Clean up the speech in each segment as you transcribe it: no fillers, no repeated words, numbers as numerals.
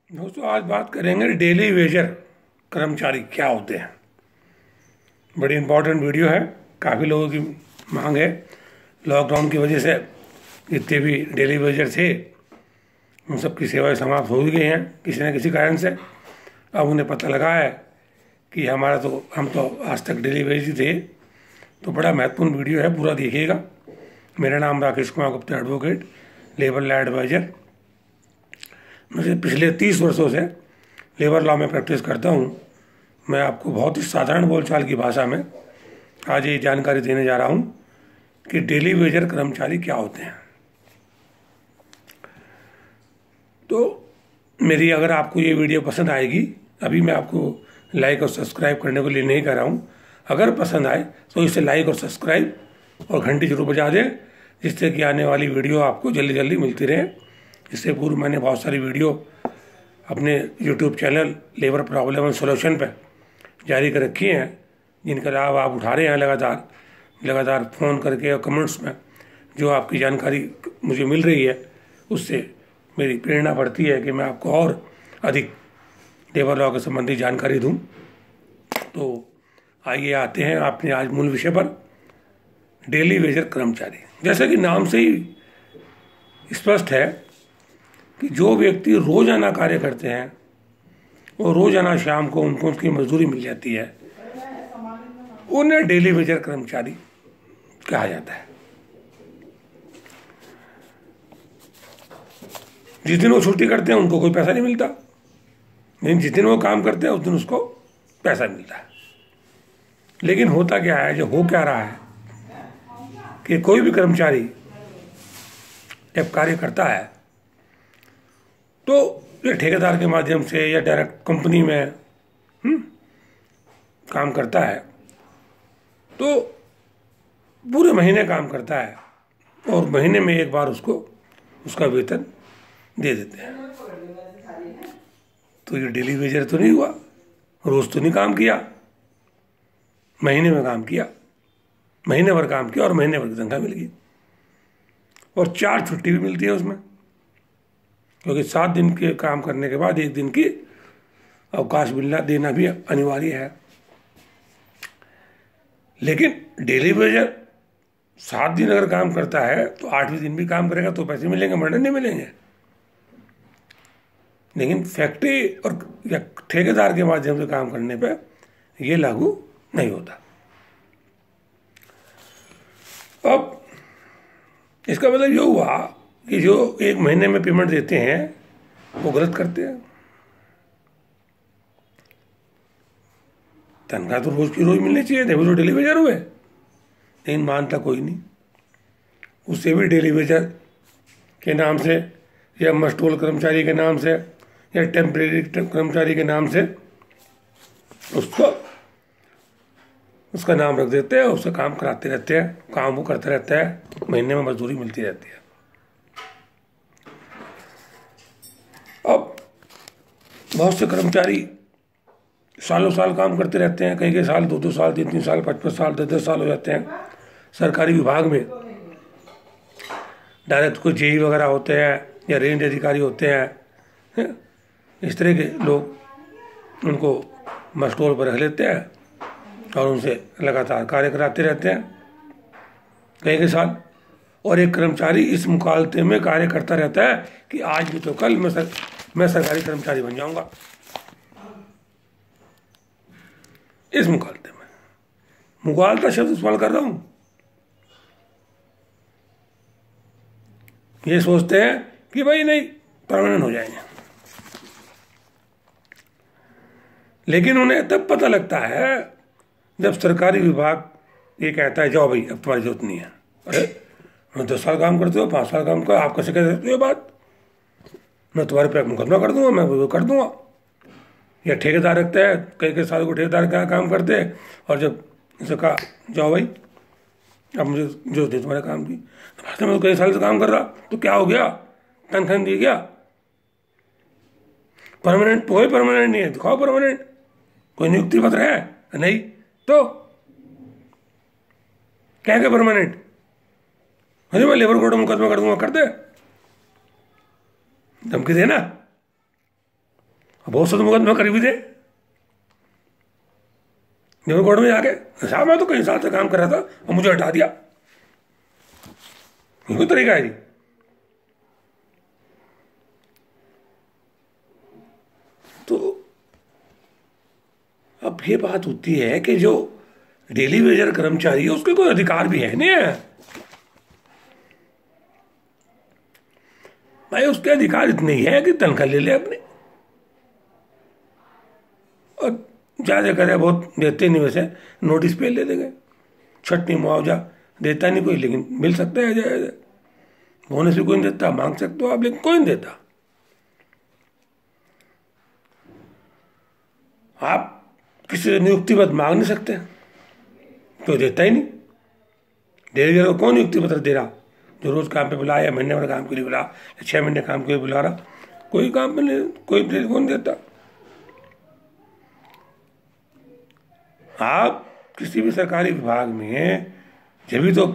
दोस्तों आज बात करेंगे डेली वेजर कर्मचारी क्या होते हैं। बड़ी इंपॉर्टेंट वीडियो है, काफ़ी लोगों की मांग है। लॉकडाउन की वजह से जितने भी डेली वेजर थे उन सब की सेवाएं समाप्त हो गई हैं किसी न किसी कारण से। अब उन्हें पता लगा है कि हम तो आज तक डेली वेज ही थे। तो बड़ा महत्वपूर्ण वीडियो है, पूरा देखिएगा। मेरा नाम Rakesh Kumar Gupta, advocate, labour law adviser. मुझे पिछले 30 वर्षों से लेबर लॉ में प्रैक्टिस करता हूँ। मैं आपको बहुत ही साधारण बोलचाल की भाषा में आज ये जानकारी देने जा रहा हूँ कि डेली वेजर कर्मचारी क्या होते हैं। तो मेरी अगर आपको ये वीडियो पसंद आएगी, अभी मैं आपको लाइक और सब्सक्राइब करने के लिए नहीं कह रहा हूँ। अगर पसंद आए तो इसे लाइक और सब्सक्राइब और घंटी जरूर बजा दें, जिससे कि आने वाली वीडियो आपको जल्दी जल्दी मिलती रहे। इससे पूर्व मैंने बहुत सारी वीडियो अपने YouTube channel labour problem and solution पर जारी कर रखी हैं, जिनका लाभ आप उठा रहे हैं लगातार फ़ोन करके और कमेंट्स में जो आपकी जानकारी मुझे मिल रही है, उससे मेरी प्रेरणा बढ़ती है कि मैं आपको और अधिक लेबर लॉ के संबंधी जानकारी दूं। तो आइए आते हैं आपने आज मूल विषय पर, डेली वेजर कर्मचारी। जैसा कि नाम से ही स्पष्ट है कि जो व्यक्ति रोजाना कार्य करते हैं और रोजाना शाम को उनको उसकी मजदूरी मिल जाती है, उन्हें डेली वेजर कर्मचारी कहा जाता है। जिस दिन वो छुट्टी करते हैं उनको कोई पैसा नहीं मिलता, लेकिन जिस दिन वो काम करते हैं उस दिन उसको पैसा मिलता है। लेकिन होता क्या है, जो हो क्या रहा है कि कोई भी कर्मचारी जब कार्य करता है तो ये ठेकेदार के माध्यम से या डायरेक्ट कंपनी में काम करता है, तो पूरे महीने काम करता है और महीने में एक बार उसको उसका वेतन दे देते हैं। तो ये डेली वेजर तो नहीं हुआ, रोज तो नहीं काम किया, महीने में काम किया, महीने भर काम किया और महीने भर की तनख्वाह मिल गई। और 4 छुट्टी भी मिलती है उसमें, क्योंकि 7 दिन के काम करने के बाद 1 दिन की अवकाश देना भी अनिवार्य है। लेकिन डेली वेजर 7 दिन अगर काम करता है तो 8वें दिन भी काम करेगा तो पैसे मिलेंगे, मरने नहीं मिलेंगे। लेकिन फैक्ट्री और या ठेकेदार के माध्यम से काम करने पे ये लागू नहीं होता। अब इसका मतलब ये हुआ कि जो 1 महीने में पेमेंट देते हैं वो गलत करते हैं। तनख्वाह तो रोज की रोज मिलनी चाहिए, थे वो तो डेली वेजर हुए, लेकिन मानता कोई नहीं। उससे भी डेली वेजर के नाम से या मस्टोल कर्मचारी के नाम से या टेम्परेरी कर्मचारी के नाम से उसका नाम रख देते हैं, उससे काम कराते रहते हैं, काम वो करते रहता है, महीने में मजदूरी मिलती रहती है। अब बहुत से कर्मचारी सालों साल काम करते रहते हैं, कई साल 2-2 साल, 3-3 साल, 5-5 साल, 10-10 साल हो जाते हैं। सरकारी विभाग में डायरेक्ट कोई जेई वगैरह होते हैं या रेंज अधिकारी होते हैं, इस तरह के लोग उनको मस्टोल पर रख लेते हैं और उनसे लगातार कार्य कराते रहते हैं कई साल। और एक कर्मचारी इस मुकालते में कार्य करता रहता है कि आज भी तो कल मैं सरकारी कर्मचारी बन जाऊंगा। इस मुकालते में मुकालता शब्द इस्तेमाल कर रहा हूं। ये सोचते हैं कि भाई नहीं, परमानेंट हो जाएंगे, लेकिन उन्हें तब पता लगता है जब सरकारी विभाग ये कहता है जाओ भाई अब तुम्हारी जरूरत नहीं है। अरे 10 साल काम करते हो, 5 साल काम कर, आप कैसे कह सकते हो ये बात? मैं तुम्हारे पे मुकदमा कर दूंगा, मैं वो कर दूंगा। या ठेकेदार रखते हैं, कई साल को ठेकेदार का काम करते हैं, और जब इसे कहा जाओ भाई अब मुझे जो दे तुम्हारे काम की, मैं तो कई साल से काम कर रहा, तो क्या हो गया, तनख्वाह दी गया? परमानेंट कोई परमानेंट नहीं है, दिखाओ परमानेंट, कोई नियुक्ति पत्र है? नहीं तो क्या क्या परमानेंट? अरे मैं लेबर कोर्ट में मुकदमा कर दूंगा, कर दे, धमकी देना। बहुत से मुकदमा कर भी दे जब कोर्ट में जाके, साहब मैं तो कई साल से काम कर रहा था और मुझे हटा दिया। ये कोई तरीका है जी? तो अब ये बात होती है कि जो डेली वेजर कर्मचारी है उसके कोई अधिकार भी है नहीं है भाई। उसके अधिकार इतने ही है कि तनख्वाह ले ले अपनी, और ज्यादा करे बहुत देते नहीं, वैसे नोटिस पे ले देंगे, छटनी मुआवजा देता नहीं कोई, लेकिन मिल सकता है। बोनस भी कोई नहीं देता, मांग सकते हो आप, लेकिन कोई नहीं देता। आप किसी से नियुक्ति पत्र मांग नहीं सकते, कोई देता ही नहीं। डेली को कौन नियुक्ति पत्र दे रहा? जो रोज काम पे बुला, या महीने भर काम के लिए बुला, या 6 महीने काम के लिए बुला रहा, कोई काम पे नहीं, कोई कौन देता। आप किसी भी सरकारी विभाग में जब भी तो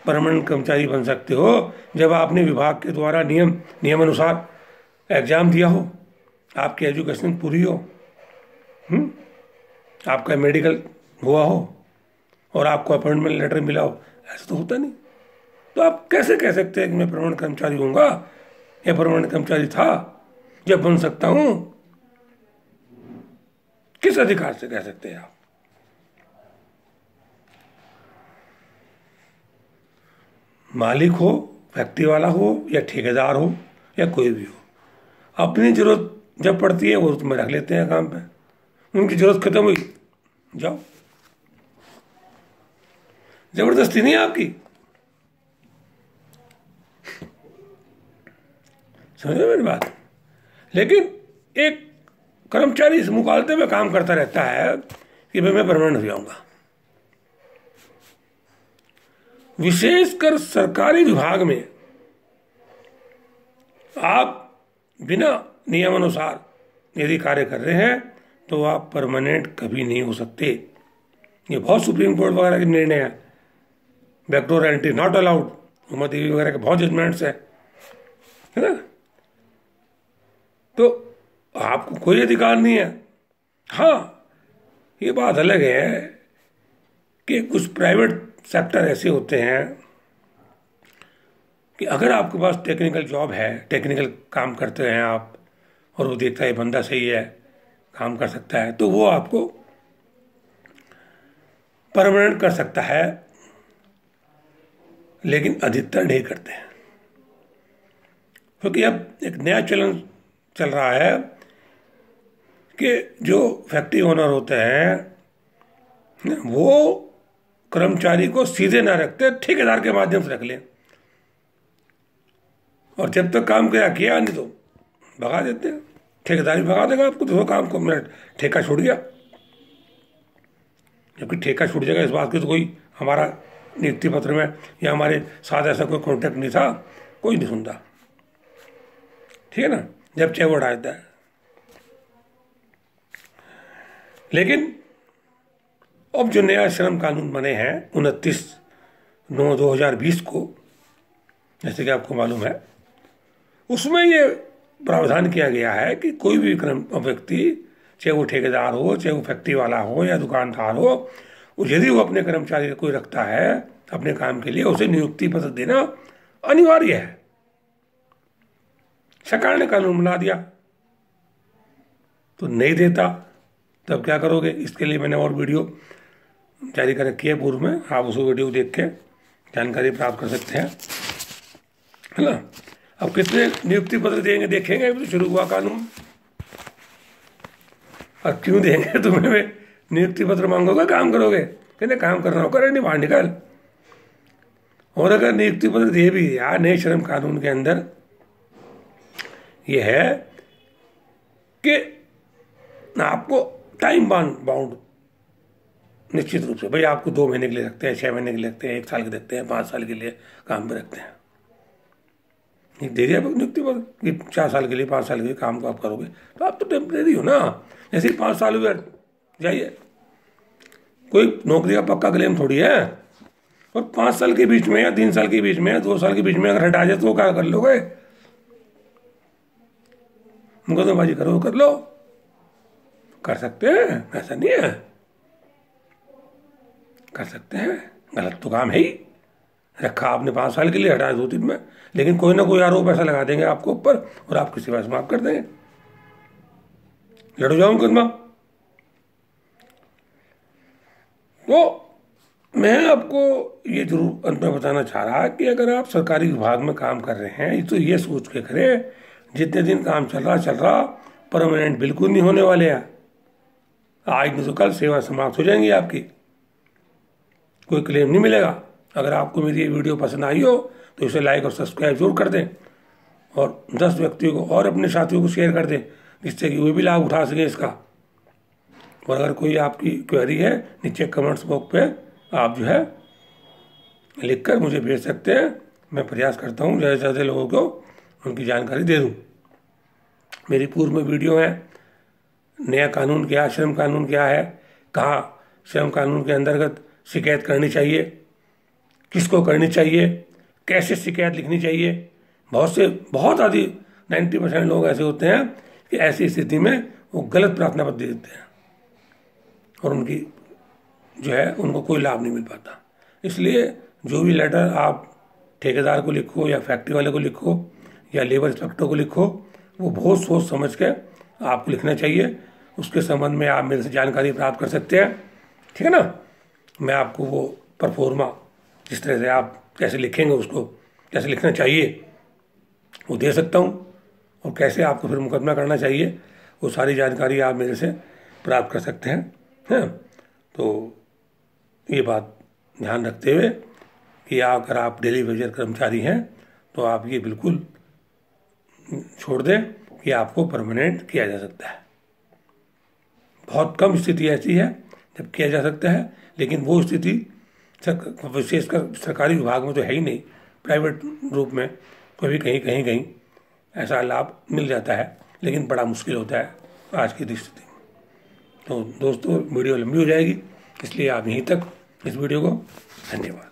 परमानेंट कर्मचारी बन सकते हो जब आपने विभाग के द्वारा नियमानुसार एग्जाम दिया हो, आपकी एजुकेशन पूरी हो, आपका मेडिकल हुआ हो और आपको अपॉइंटमेंट लेटर मिला हो। ऐसा तो होता नहीं। तो आप कैसे कह सकते हैं कि मैं परमानेंट कर्मचारी हूँगा या परमानेंट कर्मचारी था जब बन सकता हूँ? किस अधिकार से कह सकते हैं आप? मालिक हो, फैक्ट्री वाला हो, या ठेकेदार हो, या कोई भी हो, अपनी जरूरत जब पड़ती है वो तुम्हें रख लेते हैं काम पे। उनकी जरूरत खत्म हुई, जाओ। जबरदस्ती नहीं है आपकी, समझे मेरी बात? लेकिन एक कर्मचारी इस मुकालते में काम करता रहता है कि भाई मैं परमानेंट हो जाऊंगा। विशेषकर सरकारी विभाग में आप बिना नियमानुसार यदि कार्य कर रहे हैं तो आप परमानेंट कभी नहीं हो सकते। ये बहुत सुप्रीम कोर्ट वगैरह के निर्णय है, backdoor entry not allowed, Uma Devi वगैरह के बहुत जजमेंट्स है ना। तो आपको कोई अधिकार नहीं है। हाँ, ये बात अलग है कि कुछ प्राइवेट सेक्टर ऐसे होते हैं कि अगर आपके पास टेक्निकल जॉब है, टेक्निकल काम करते हैं आप, और वो देखता है बंदा सही है, काम कर सकता है, तो वो आपको परमानेंट कर सकता है, लेकिन अधिकतर नहीं करते हैं। क्योंकि अब एक नया चलन चल रहा है कि जो फैक्ट्री ओनर होते हैं वो कर्मचारी को सीधे ना रखते, ठेकेदार के माध्यम से रख लें, और जब तक काम किया नहीं तो भगा देते हैं। ठेकेदार भी भगा देगा आपको, तो काम को मेरा ठेका छूट गया। जबकि ठेका छूट जाएगा इस बात की तो कोई हमारा नियुक्ति पत्र में या हमारे साथ ऐसा कोई कॉन्ट्रैक्ट नहीं था, कोई नहीं सुनता, ठीक है ना, जब चाहे वो हटा देता है। लेकिन अब जो नया श्रम कानून बने हैं 29/9/2020 को, जैसे कि आपको मालूम है, उसमें ये प्रावधान किया गया है कि कोई भी व्यक्ति, चाहे वो ठेकेदार हो, चाहे वो फैक्ट्री वाला हो या दुकानदार हो, यदि वो अपने कर्मचारी को कोई रखता है अपने काम के लिए, उसे नियुक्ति पत्र देना अनिवार्य है। सरकार ने कानून बना दिया, तो नहीं देता तब क्या करोगे? इसके लिए मैंने और वीडियो जारी कर रखी है पूर्व में, आप उस वीडियो को देख के जानकारी प्राप्त कर सकते हैं, है ना। अब कितने नियुक्ति पत्र देंगे देखेंगे, अभी तो शुरू हुआ कानून। और क्यों देंगे तुम्हें? नियुक्ति पत्र मांगोगे, काम करोगे? कहते काम करना होगा, नहीं बाहर निकल। और अगर नियुक्ति पत्र दे भी यार, नए श्रम कानून के अंदर यह है कि आपको टाइम बाउंड निश्चित रूप से, भाई आपको 2 महीने के लिए रखते हैं, 6 महीने के लिए रखते हैं, 1 साल के रखते हैं, 5 साल के लिए काम पे रखते हैं। दे दिया नियुक्ति पत्र कि 4 साल के लिए, 5 साल के लिए काम को आप करोगे, तो आप तो टेम्परेरी हो ना। जैसे 5 साल हुए जाइए, कोई नौकरी का पक्का क्लेम थोड़ी है। और 5 साल के बीच में या 3 साल के बीच में या 2 साल के बीच में अगर हटा जाए तो क्या कर लोगे? मुकदमेबाजी करो, कर लो, कर सकते हैं, ऐसा नहीं है, कर सकते हैं। गलत तो काम है ही, रखा आपने 5 साल के लिए, हटाया 2-3 में, लेकिन कोई ना कोई आरोप ऐसा लगा देंगे आपको ऊपर और आपकी सेवा समाप्त कर देंगे, लड़ जाओ मुकदमा। तो मैं आपको ये जरूर अंत में बताना चाह रहा कि अगर आप सरकारी विभाग में काम कर रहे हैं तो ये सोच के करें, जितने दिन काम चल रहा, परमानेंट बिल्कुल नहीं होने वाले हैं। आज नहीं तो कल सेवा समाप्त हो जाएंगी आपकी, कोई क्लेम नहीं मिलेगा। अगर आपको मेरी ये वीडियो पसंद आई हो तो इसे लाइक और सब्सक्राइब जरूर कर दें और 10 व्यक्तियों को और अपने साथियों को शेयर कर दें, जिससे कि वे भी लाभ उठा सकें इसका। और अगर कोई आपकी क्वेरी है, नीचे कमेंट्स बॉक्स पे आप जो है लिखकर मुझे भेज सकते हैं। मैं प्रयास करता हूँ ज़्यादा से ज़्यादा लोगों को उनकी जानकारी दे दूँ। मेरी पूर्व में वीडियो है, नया कानून क्या, श्रम कानून क्या है, कहाँ श्रम कानून के अंतर्गत शिकायत करनी चाहिए, किसको करनी चाहिए, कैसे शिकायत लिखनी चाहिए। बहुत आदि 90% लोग ऐसे होते हैं कि ऐसी स्थिति में वो गलत प्रार्थना पत्र दे देते हैं और उनकी जो है उनको कोई लाभ नहीं मिल पाता। इसलिए जो भी लेटर आप ठेकेदार को लिखो या फैक्ट्री वाले को लिखो या लेबर इंस्पेक्टर को लिखो, वो बहुत सोच समझ के आपको लिखना चाहिए। उसके संबंध में आप मेरे से जानकारी प्राप्त कर सकते हैं, ठीक है ना। मैं आपको वो परफॉर्मा जिस तरह से आप कैसे लिखेंगे, उसको कैसे लिखना चाहिए वो दे सकता हूँ, और कैसे आपको फिर मुकदमा करना चाहिए वो सारी जानकारी आप मेरे से प्राप्त कर सकते हैं। तो ये बात ध्यान रखते हुए कि अगर आप डेली वेजर कर्मचारी हैं तो आप ये बिल्कुल छोड़ दें कि आपको परमानेंट किया जा सकता है। बहुत कम स्थिति ऐसी है जब किया जा सकता है, लेकिन वो स्थिति विशेषकर सरकारी विभाग में तो है ही नहीं, प्राइवेट रूप में कभी कहीं ऐसा लाभ मिल जाता है, लेकिन बड़ा मुश्किल होता है आज की स्थिति में। तो दोस्तों वीडियो लंबी हो जाएगी, इसलिए आप यहीं तक इस वीडियो को, धन्यवाद।